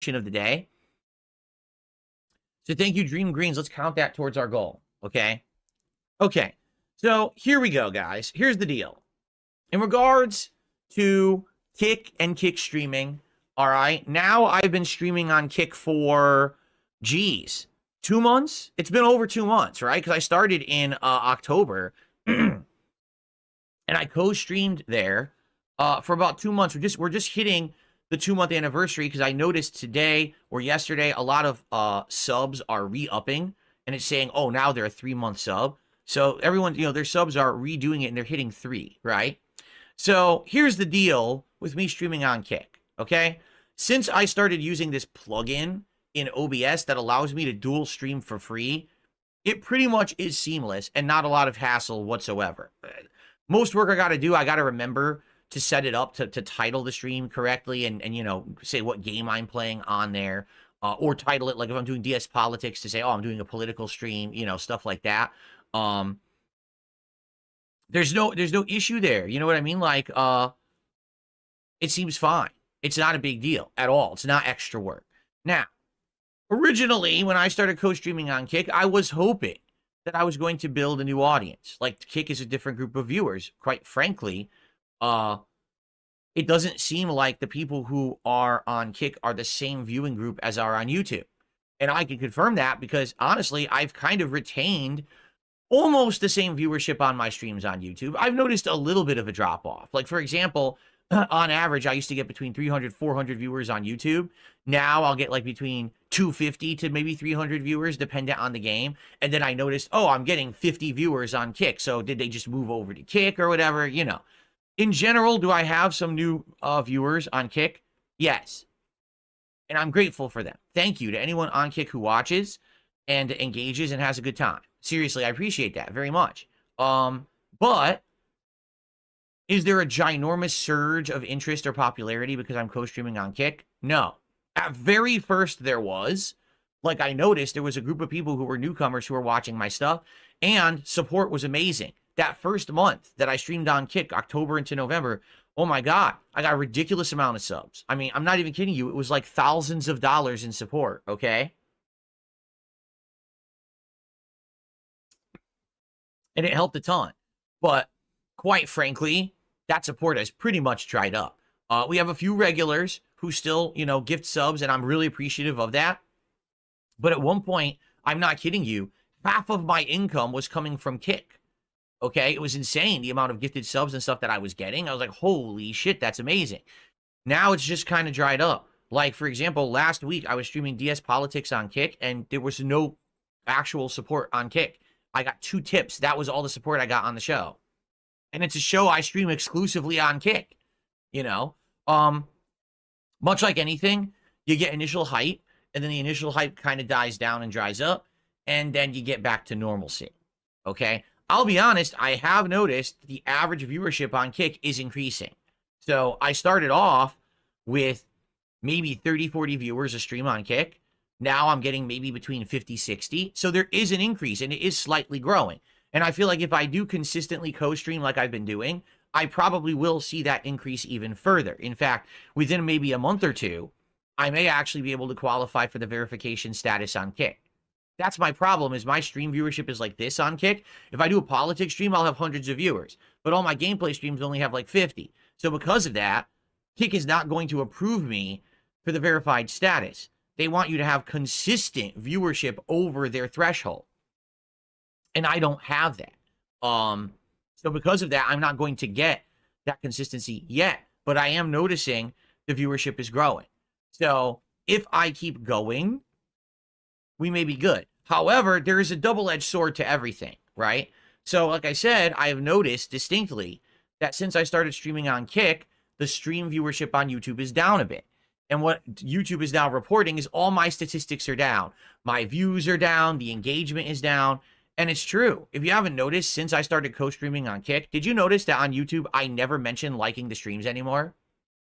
prediction of the day. So thank you, Dream Greens. Let's count that towards our goal, okay? Okay, so here we go, guys. Here's the deal. In regards to Kick and Kick streaming, all right, now I've been streaming on Kick for, geez, 2 months? It's been over 2 months, right? Because I started in October, and I co-streamed there for about 2 months. We're just hitting the 2-month anniversary because I noticed today or yesterday a lot of subs are re-upping, and it's saying, oh, now they're a 3-month sub. So everyone, their subs are redoing it, and they're hitting 3, right? So here's the deal with me streaming on Kick, okay? Since I started using this plugin in OBS that allows me to dual stream for free, it pretty much is seamless and not a lot of hassle whatsoever. Most work I got to do, I got to remember to set it up to title the stream correctly and say what game I'm playing on there, or title it like if I'm doing DS Politics to say, oh, I'm doing a political stream, stuff like that. There's no issue there. You know what I mean? Like, it seems fine. It's not a big deal at all. It's not extra work. Now, originally, when I started co-streaming on Kick, I was hoping that I was going to build a new audience. Like, Kick is a different group of viewers. Quite frankly, it doesn't seem like the people who are on Kick are the same viewing group as are on YouTube. And I can confirm that because, honestly, I've kind of retained almost the same viewership on my streams on YouTube. I've noticed a little bit of a drop-off. Like, for example, on average, I used to get between 300, 400 viewers on YouTube. Now I'll get like between 250 to maybe 300 viewers, dependent on the game. And then I noticed, oh, I'm getting 50 viewers on Kick. So did they just move over to Kick or whatever? In general, do I have some new viewers on Kick? Yes. And I'm grateful for them. Thank you to anyone on Kick who watches and engages and has a good time. Seriously, I appreciate that very much. But is there a ginormous surge of interest or popularity because I'm co-streaming on Kick? No. At very first, there was. Like, I noticed there was a group of people who were newcomers who were watching my stuff, and support was amazing. That first month that I streamed on Kick, October into November, oh my God, I got a ridiculous amount of subs. I mean, I'm not even kidding you. It was like thousands of dollars in support, okay? And it helped a ton. But quite frankly, that support has pretty much dried up. We have a few regulars who still, gift subs, and I'm really appreciative of that. But at one point, I'm not kidding you, half of my income was coming from Kick. Okay? It was insane, the amount of gifted subs and stuff that I was getting. I was like, holy shit, that's amazing. Now it's just kind of dried up. Like, for example, last week, I was streaming DS Politics on Kick, and there was no actual support on Kick. I got 2 tips. That was all the support I got on the show. And it's a show I stream exclusively on Kick. Much like anything, you get initial hype, and then the initial hype kind of dies down and dries up, and then you get back to normalcy. Okay? I'll be honest, I have noticed the average viewership on Kick is increasing. So I started off with maybe 30, 40 viewers a stream on Kick. Now I'm getting maybe between 50, 60. So there is an increase, and it is slightly growing. And I feel like if I do consistently co-stream like I've been doing, I probably will see that increase even further. In fact, within maybe a month or two, I may actually be able to qualify for the verification status on Kick. That's my problem, is my stream viewership is like this on Kick. If I do a politics stream, I'll have hundreds of viewers. But all my gameplay streams only have like 50. So because of that, Kick is not going to approve me for the verified status. They want you to have consistent viewership over their threshold. And I don't have that. So because of that, I'm not going to get that consistency yet. But I am noticing the viewership is growing. So if I keep going, we may be good. However, there is a double-edged sword to everything, right? So like I said, I have noticed distinctly that since I started streaming on Kick, the stream viewership on YouTube is down a bit. And what YouTube is now reporting is all my statistics are down. My views are down. The engagement is down. And it's true. If you haven't noticed, since I started co-streaming on Kick, did you notice that on YouTube, I never mention liking the streams anymore?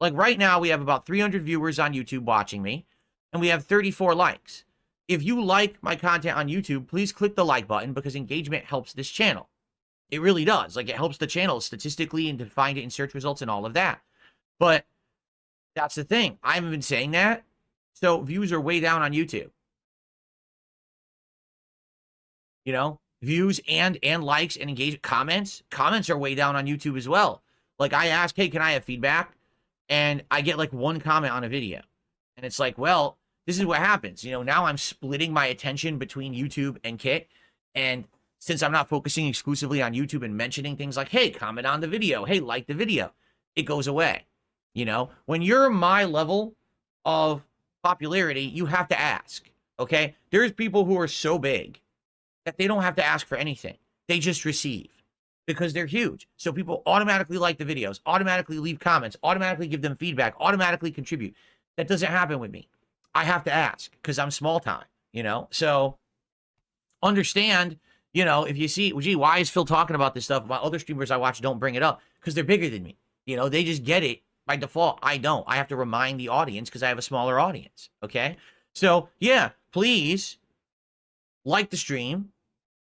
Like right now, we have about 300 viewers on YouTube watching me, and we have 34 likes. If you like my content on YouTube, please click the like button because engagement helps this channel. It really does. Like, it helps the channel statistically and to find it in search results and all of that. But that's the thing. I haven't been saying that, So views are way down on YouTube. You know, views and likes and engagement, comments are way down on YouTube as well. Like I ask, hey, can I have feedback? And I get like one comment on a video. And it's like, well, this is what happens. You know, now I'm splitting my attention between YouTube and Kick. And since I'm not focusing exclusively on YouTube and mentioning things like, hey, comment on the video, hey, like the video, it goes away. You know, when you're my level of popularity, you have to ask. Okay. There's people who are so big that they don't have to ask for anything. They just receive because they're huge. So people automatically like the videos, automatically leave comments, automatically give them feedback, automatically contribute. That doesn't happen with me. I have to ask because I'm small time, you know? So understand, you know, if you see, gee, why is Phil talking about this stuff? My other streamers I watch don't bring it up because they're bigger than me. You know, they just get it by default. I don't. I have to remind the audience because I have a smaller audience. Okay. So yeah, please like the stream.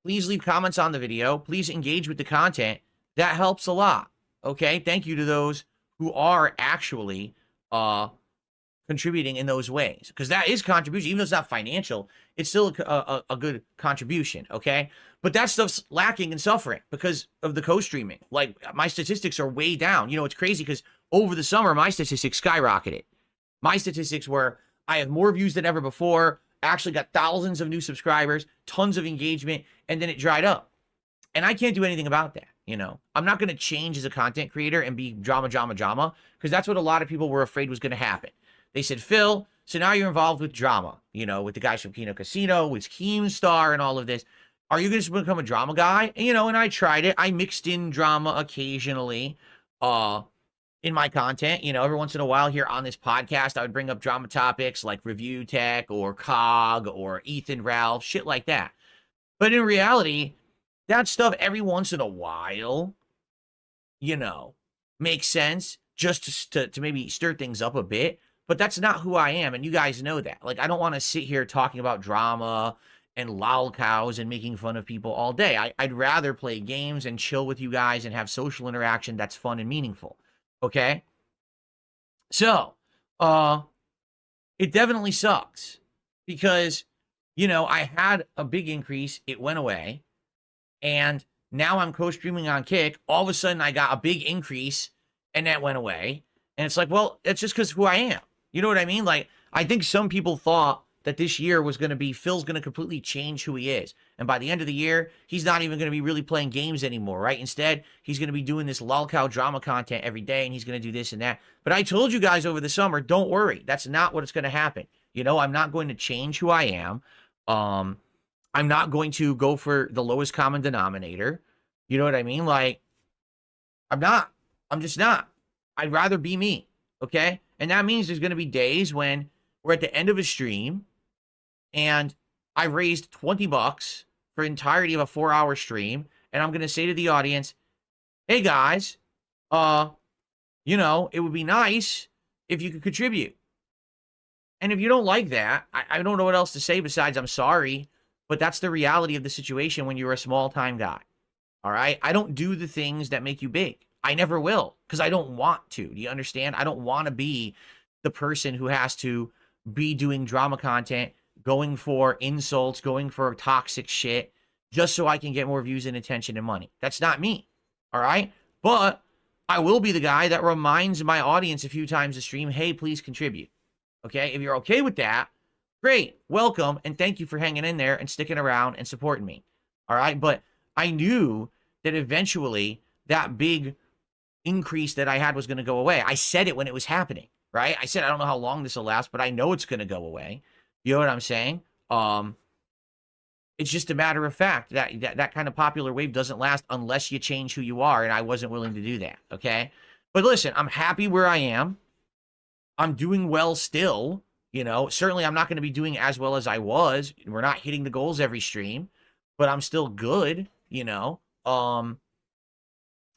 Please leave comments on the video. Please engage with the content. That helps a lot. Okay. Thank you to those who are actually contributing in those ways, because that is contribution. Even though it's not financial, it's still a good contribution. Okay. But that stuff's lacking and suffering because of the co-streaming. Like my statistics are way down. You know, it's crazy because over the summer, my statistics skyrocketed. My statistics were, I have more views than ever before, actually got thousands of new subscribers, tons of engagement, and then it dried up. And I can't do anything about that. You know, I'm not going to change as a content creator and be drama, because that's what a lot of people were afraid was going to happen. They said, Phil, so now you're involved with drama, you know, with the guys from Kino Casino, with Keemstar and all of this. Are you going to become a drama guy? And, you know, and I tried it. I mixed in drama occasionally in my content. You know, every once in a while here on this podcast, I would bring up drama topics like Review Tech or COG or Ethan Ralph, shit like that. But in reality, that stuff every once in a while, you know, makes sense just to maybe stir things up a bit. But that's not who I am, and you guys know that. Like, I don't want to sit here talking about drama and lolcows and making fun of people all day. I'd rather play games and chill with you guys and have social interaction that's fun and meaningful. Okay? So, it definitely sucks because, you know, I had a big increase. It went away. And now I'm co-streaming on Kick. All of a sudden, I got a big increase, and that went away. And it's like, well, it's just because of who I am. You know what I mean? Like, I think some people thought that this year was going to be, Phil's going to completely change who he is. And by the end of the year, he's not even going to be really playing games anymore, right? Instead, he's going to be doing this lolcow drama content every day, and he's going to do this and that. But I told you guys over the summer, don't worry. That's not what's going to happen. You know, I'm not going to change who I am. I'm not going to go for the lowest common denominator. You know what I mean? Like, I'm not. I'm just not. I'd rather be me, okay? And that means there's going to be days when we're at the end of a stream and I raised $20 for the entirety of a 4-hour stream, and I'm going to say to the audience, hey guys, you know, it would be nice if you could contribute. And if you don't like that, I don't know what else to say besides I'm sorry, but that's the reality of the situation when you're a small-time guy. All right? I don't do the things that make you big. I never will, because I don't want to. Do you understand? I don't want to be the person who has to be doing drama content, going for insults, going for toxic shit, just so I can get more views and attention and money. That's not me. All right? But I will be the guy that reminds my audience a few times a stream, hey, please contribute. Okay? If you're okay with that, great. Welcome, and thank you for hanging in there and sticking around and supporting me. All right? But I knew that eventually that big increase that I had was going to go away. I said it when it was happening, right? I said, I don't know how long this will last, but I know it's going to go away. You know what I'm saying? It's just a matter of fact that kind of popular wave doesn't last unless you change who you are, and I wasn't willing to do that, okay? But listen, I'm happy where I am. I'm doing well still, you know. Certainly I'm not going to be doing as well as I was. We're not hitting the goals every stream, but I'm still good, you know.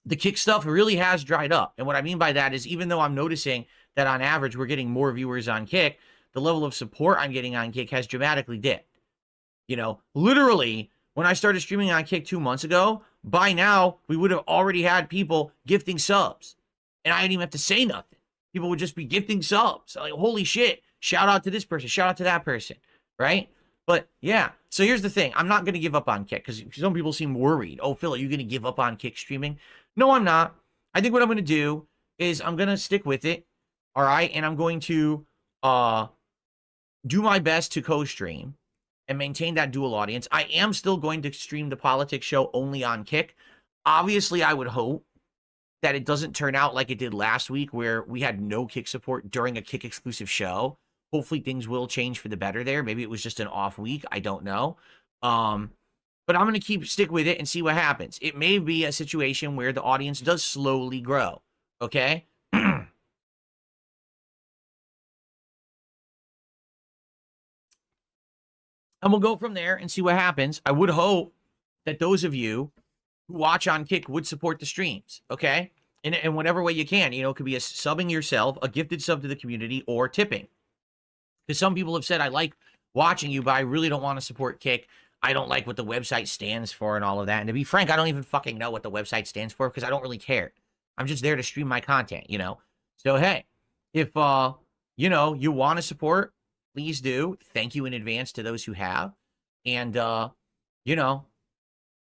The Kick stuff really has dried up. And what I mean by that is even though I'm noticing that on average we're getting more viewers on Kick, the level of support I'm getting on Kick has dramatically dipped. You know, literally, when I started streaming on Kick 2 months ago, by now we would have already had people gifting subs. And I didn't even have to say nothing. People would just be gifting subs. Like, holy shit, shout out to this person, shout out to that person, right? But yeah, so here's the thing. I'm not going to give up on Kick because some people seem worried. Oh, Phil, are you going to give up on Kick streaming? No, I'm not. I think what I'm going to do is I'm going to stick with it, all right? And I'm going to do my best to co-stream and maintain that dual audience. I am still going to stream the politics show only on Kick. Obviously, I would hope that it doesn't turn out like it did last week where we had no Kick support during a Kick exclusive show. Hopefully things will change for the better there. Maybe it was just an off week. I don't know. But I'm going to stick with it and see what happens. It may be a situation where the audience does slowly grow. Okay? And we'll go from there and see what happens. I would hope that those of you who watch on Kick would support the streams, okay? In whatever way you can. You know, it could be a subbing yourself, a gifted sub to the community, or tipping. Because some people have said, I like watching you, but I really don't want to support Kick. I don't like what the website stands for and all of that. And to be frank, I don't even fucking know what the website stands for because I don't really care. I'm just there to stream my content, you know? So, hey, if, you know, you want to support, please do. Thank you in advance to those who have. And, you know,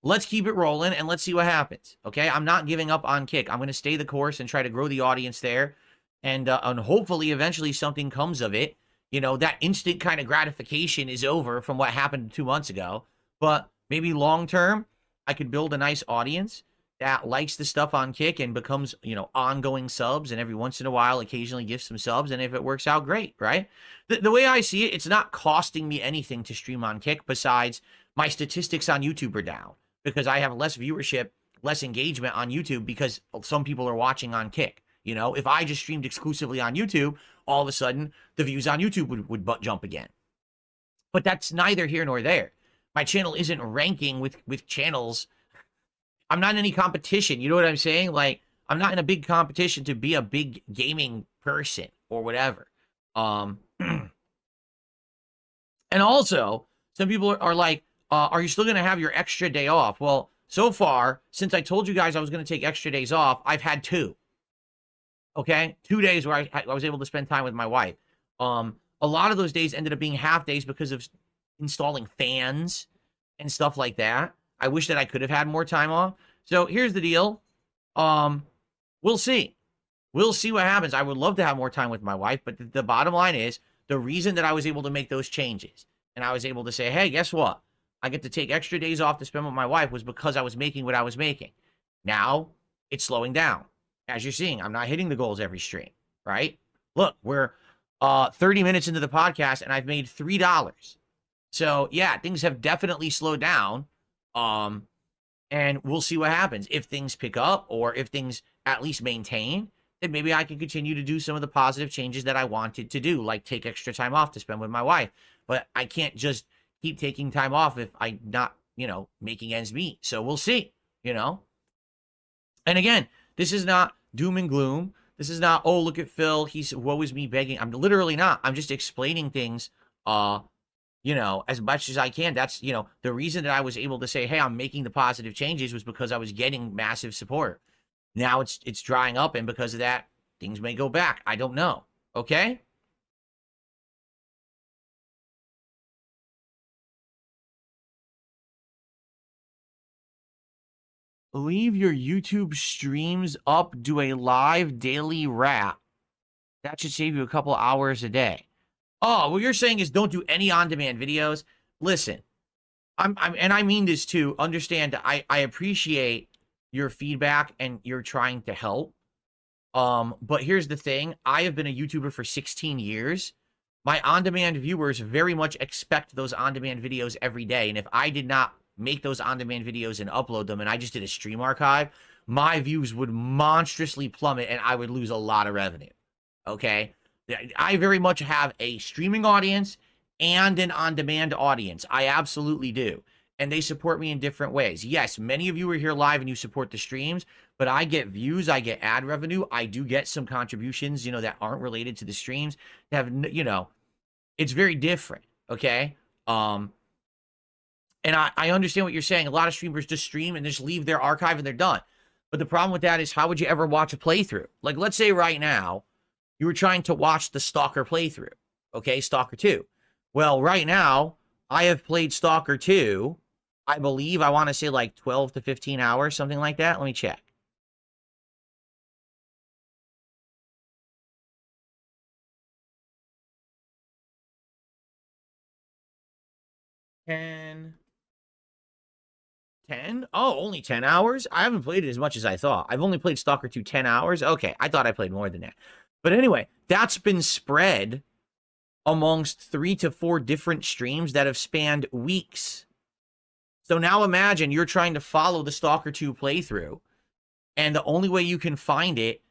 let's keep it rolling and let's see what happens, okay? I'm not giving up on Kick. I'm going to stay the course and try to grow the audience there. And hopefully, eventually, something comes of it. You know, that instant kind of gratification is over from what happened 2 months ago. But maybe long term, I could build a nice audience that likes the stuff on Kick and becomes, you know, ongoing subs. And every once in a while, occasionally gives some subs. And if it works out, great, right? The way I see it, it's not costing me anything to stream on Kick besides my statistics on YouTube are down because I have less viewership, less engagement on YouTube because some people are watching on Kick. You know, if I just streamed exclusively on YouTube, all of a sudden the views on YouTube would butt jump again. But that's neither here nor there. My channel isn't ranking with channels. I'm not in any competition. You know what I'm saying? Like, I'm not in a big competition to be a big gaming person or whatever. And also, some people are like, are you still going to have your extra day off? Well, so far, since I told you guys I was going to take extra days off, I've had 2. Okay, 2 days where I was able to spend time with my wife. A lot of those days ended up being half days because of installing fans and stuff like that. I wish that I could have had more time off. So here's the deal. We'll see. We'll see what happens. I would love to have more time with my wife, but the bottom line is the reason that I was able to make those changes and I was able to say, hey, guess what? I get to take extra days off to spend with my wife was because I was making what I was making. Now it's slowing down. As you're seeing, I'm not hitting the goals every stream, right? Look, we're 30 minutes into the podcast, and I've made $3. So, yeah, things have definitely slowed down, and we'll see what happens. If things pick up or if things at least maintain, then maybe I can continue to do some of the positive changes that I wanted to do, like take extra time off to spend with my wife. But I can't just keep taking time off if I'm not, you know, making ends meet. So we'll see, you know? And again, this is not doom and gloom. This is not, oh, look at Phil. He's, woe is me begging. I'm literally not. I'm just explaining things, you know, as much as I can. That's, you know, the reason that I was able to say, hey, I'm making the positive changes was because I was getting massive support. Now it's drying up, and because of that, things may go back. I don't know. Okay? Leave your YouTube streams up, do a live daily wrap. That should save you a couple hours a day. Oh, what you're saying is don't do any on-demand videos. Listen, and I mean this too. Understand, I appreciate your feedback and you're trying to help. But here's the thing. I have been a YouTuber for 16 years. My on-demand viewers very much expect those on-demand videos every day. And if I did not make those on-demand videos and upload them, and I just did a stream archive, my views would monstrously plummet and I would lose a lot of revenue. Okay? I very much have a streaming audience and an on-demand audience. I absolutely do. And they support me in different ways. Yes, many of you are here live and you support the streams, but I get views, I get ad revenue, I do get some contributions, you know, that aren't related to the streams. That have, you know, it's very different, okay? And I understand what you're saying. A lot of streamers just stream and just leave their archive and they're done. But the problem with that is, how would you ever watch a playthrough? Like, let's say right now, you were trying to watch the Stalker playthrough. Okay, Stalker 2. Well, right now, I have played Stalker 2, I believe, I want to say like 12 to 15 hours, something like that. Let me check. Ten. 10? Oh, only 10 hours? I haven't played it as much as I thought. I've only played Stalker 2 10 hours. Okay, I thought I played more than that. But anyway, that's been spread amongst 3 to 4 different streams that have spanned weeks. So now imagine you're trying to follow the Stalker 2 playthrough, and the only way you can find it